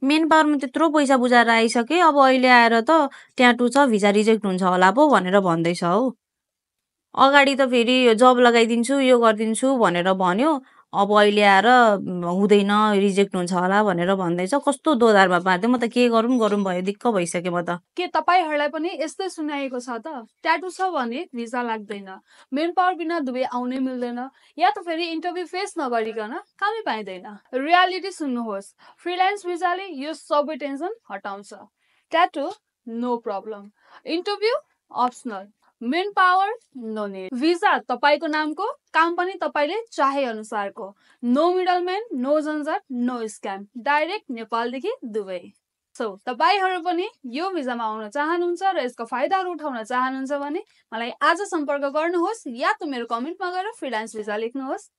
Main पावरमा त्यत्रो पैसा बुझाएर आइसके, अब अहिले आएर त ट्याटु छ भिजा रिजेक्ट हुन्छ होला पो भनेर भन्दैछ हौ। अगाडि त फेरि जब लगाइदिन्छु यो गरिदिन्छु भनेर भन्यो, अब अहिले आएर हुँदैन रिजेक्ट हुन्छ होला भनेर भन्दैछ। कस्तो दोधारमा पार्दै, म त के गरौँ गरौँ भयो, दिक्क भइसक्यो म त। के तपाईहरूलाई पनि यस्तै सुनाइएको छ त? ट्याटु छ भने भिजा लाग्दैन, मेन पावर बिना दुबई आउनै मिल्दैन, या त फेरि इन्टरभ्यू फेस नगरिकन कामै पाइँदैन। रियालिटी सुन्नुहोस्, फ्रिल्यान्स भिजाले यो सबै टेन्सन हटाउँछ। Tattoo no problem, interview optional, man power no need, visa तपाईको नामको, काम पनि तपाईले चाहे अनुसारको, नो मिडलम्यान, नो झन्झट, नो स्क्याम, डाइरेक्ट नेपालदेखि दुबई। तपाईहरू पनि यो भिजामा आउन चाहनुहुन्छ र यसको फाइदाहरू उठाउन चाहनुहुन्छ भने मलाई आज सम्पर्क गर्नुहोस् या त मेरो कमेन्टमा गएर फ्रिल्यान्स भिजा लेख्नुहोस्।